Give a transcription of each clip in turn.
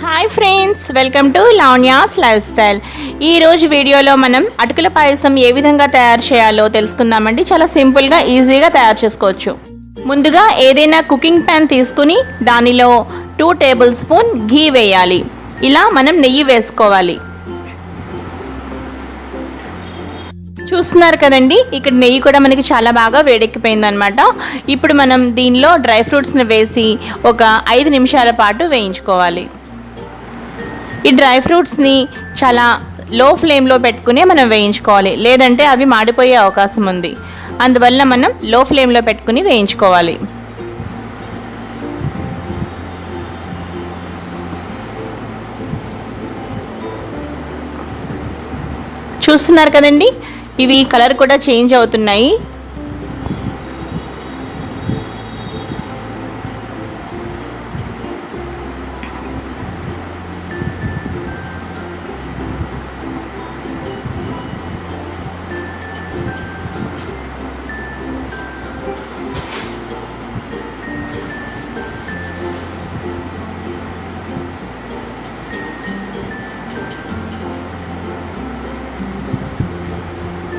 Hi friends, welcome to Lavanya's life style. ఈరోజు వీడియోలో మనం అటుకుల పాయసం ఏ విధంగా తయారు చేయాలో తెలుసుకుందామండి. చాలా సింపుల్గా ఈజీగా తయారు చేసుకోవచ్చు. ముందుగా ఏదైనా కుకింగ్ ప్యాన్ తీసుకుని దానిలో 2 టేబుల్ స్పూన్ ఘీ వేయాలి. ఇలా మనం నెయ్యి వేసుకోవాలి. చూస్తున్నారు కదండి, ఇక్కడ నెయ్యి కూడా మనకి చాలా బాగా వేడెక్కిపోయిందనమాట. ఇప్పుడు మనం దీనిలో డ్రై ఫ్రూట్స్ని వేసి ఒక 5 నిమిషాల పాటు వేయించుకోవాలి. ఈ డ్రై ఫ్రూట్స్ని చాలా లో ఫ్లేమ్లో పెట్టుకునే మనం వేయించుకోవాలి, లేదంటే అవి మాడిపోయే అవకాశం ఉంది. అందువల్ల మనం లో ఫ్లేమ్లో పెట్టుకుని వేయించుకోవాలి. చూస్తున్నారు కదండి, ఇవి కలర్ కూడా చేంజ్ అవుతున్నాయి.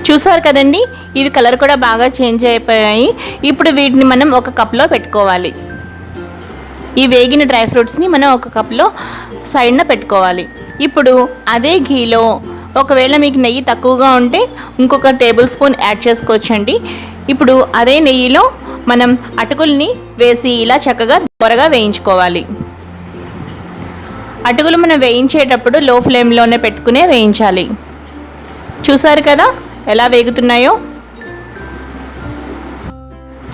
చూసారు కదండి, ఇవి కలర్ కూడా బాగా చేంజ్ అయిపోయాయి. ఇప్పుడు వీటిని మనం ఒక కప్లో పెట్టుకోవాలి. ఈ వేగిన డ్రై ఫ్రూట్స్ని మనం ఒక కప్లో సైడ్న పెట్టుకోవాలి. ఇప్పుడు అదే ఘీలో ఒకవేళ మీకు నెయ్యి తక్కువగా ఉంటే ఇంకొక టేబుల్ స్పూన్ యాడ్ చేసుకోవచ్చండి. ఇప్పుడు అదే నెయ్యిలో మనం అటుకుల్ని వేసి ఇలా చక్కగా త్వరగా వేయించుకోవాలి. అటుకులు మనం వేయించేటప్పుడు లో ఫ్లేమ్లోనే పెట్టుకునే వేయించాలి. చూసారు కదా ఎలా వేగుతున్నాయో.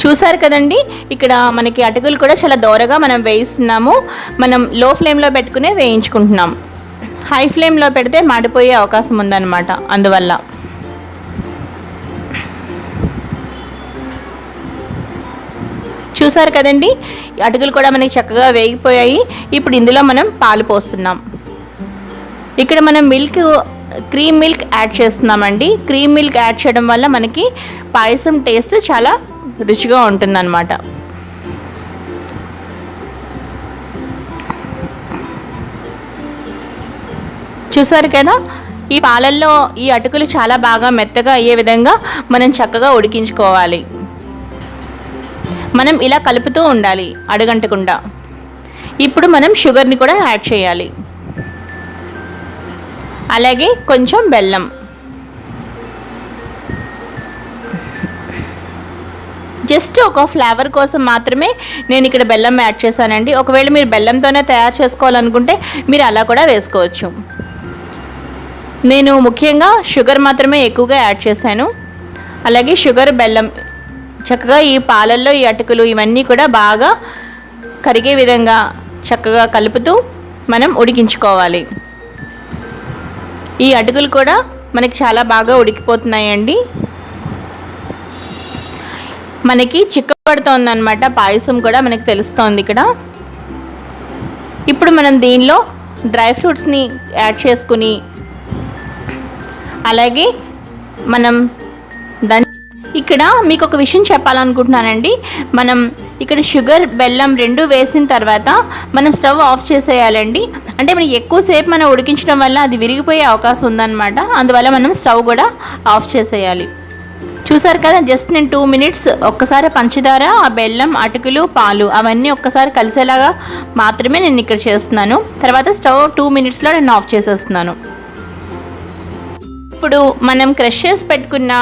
చూసారు కదండి, ఇక్కడ మనకి అటుకులు కూడా చాలా దోరగా మనం వేయిస్తున్నాము. మనం లో ఫ్లేమ్లో పెట్టుకునే వేయించుకుంటున్నాం. హై ఫ్లేమ్లో పెడితే మాడిపోయే అవకాశం ఉందన్నమాట. అందువల్ల చూసారు కదండి, అటుకులు కూడా మనకి చక్కగా వేగిపోయాయి. ఇప్పుడు ఇందులో మనం పాలు పోస్తున్నాం. ఇక్కడ మనం క్రీమ్ మిల్క్ యాడ్ చేస్తున్నామండి. క్రీమ్ మిల్క్ యాడ్ చేయడం వల్ల మనకి పాయసం టేస్ట్ చాలా రుచిగా ఉంటుందన్నమాట. చూసారు కదా, ఈ పాలల్లో ఈ అటుకులు చాలా బాగా మెత్తగా అయ్యే విధంగా మనం చక్కగా ఉడికించుకోవాలి. మనం ఇలా కలుపుతూ ఉండాలి అడుగంటకుండా. ఇప్పుడు మనం షుగర్ని కూడా యాడ్ చేయాలి, అలాగే కొంచెం బెల్లం. జస్ట్ ఒక ఫ్లేవర్ కోసం మాత్రమే నేను ఇక్కడ బెల్లం యాడ్ చేశానండి. ఒకవేళ మీరు బెల్లంతోనే తయారు చేసుకోవాలనుకుంటే మీరు అలా కూడా వేసుకోవచ్చు. నేను ముఖ్యంగా షుగర్ మాత్రమే ఎక్కువగా యాడ్ చేశాను. అలాగే షుగర్, బెల్లం చక్కగా ఈ పాలల్లో ఈ అటుకులు ఇవన్నీ కూడా బాగా కరిగే విధంగా చక్కగా కలుపుతూ మనం ఉడికించుకోవాలి. ఈ అటుకులు కూడా మనకి చాలా బాగా ఉడికిపోతున్నాయండి. మనకి చిక్కబడుతోందన్నమాట పాయసం కూడా మనకి తెలుస్తోంది ఇక్కడ. ఇప్పుడు మనం దీనిలో డ్రై ఫ్రూట్స్ని యాడ్ చేసుకుని అలాగే మనం ఇక్కడ మీకు ఒక విషయం చెప్పాలనుకుంటున్నానండి. మనం ఇక్కడ షుగర్, బెల్లం 2 వేసిన తర్వాత మనం స్టవ్ ఆఫ్ చేసేయాలండి. అంటే మనం ఎక్కువసేపు మనం ఉడికించడం వల్ల అది విరిగిపోయే అవకాశం ఉందన్నమాట. అందువల్ల మనం స్టవ్ కూడా ఆఫ్ చేసేయాలి. చూసారు కదా, జస్ట్ నేను 2 మినిట్స్ ఒక్కసారి పంచదార, ఆ బెల్లం, అటుకులు, పాలు అవన్నీ ఒక్కసారి కలిసేలాగా మాత్రమే నేను ఇక్కడ చేస్తున్నాను. తర్వాత స్టవ్ 2 మినిట్స్లో నేను ఆఫ్ చేసేస్తున్నాను. ఇప్పుడు మనం క్రష్ చేసి పెట్టుకున్న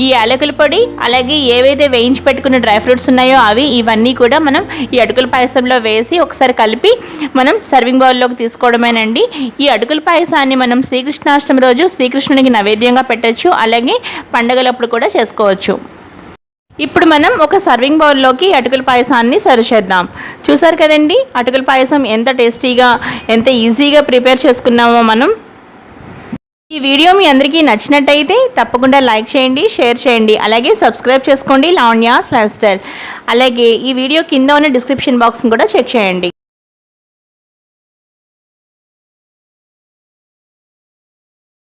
ఈ యాలకుల పొడి, అలాగే ఏవైతే వేయించి పెట్టుకున్న డ్రై ఫ్రూట్స్ ఉన్నాయో ఇవన్నీ కూడా మనం ఈ అటుకుల పాయసంలో వేసి ఒకసారి కలిపి మనం సర్వింగ్ బౌల్లోకి తీసుకోవడమేనండి. ఈ అటుకుల పాయసాన్ని మనం శ్రీకృష్ణాష్టమి రోజు శ్రీకృష్ణునికి నైవేద్యంగా పెట్టచ్చు, అలాగే పండగలప్పుడు కూడా చేసుకోవచ్చు. ఇప్పుడు మనం ఒక సర్వింగ్ బౌల్లోకి అటుకుల పాయసాన్ని సర్వ్ చేద్దాం. చూసారు కదండి, అటుకుల పాయసం ఎంత టేస్టీగా, ఎంత ఈజీగా ప్రిపేర్ చేసుకున్నామో మనం. ఈ వీడియో మీ అందరికీ నచ్చినట్టయితే తప్పకుండా లైక్ చేయండి, షేర్ చేయండి, అలాగే సబ్స్క్రైబ్ చేసుకోండి లావణ్యాస్ లైఫ్ స్టైల్. అలాగే ఈ వీడియో కింద ఉన్న డిస్క్రిప్షన్ బాక్స్ని కూడా చెక్ చేయండి.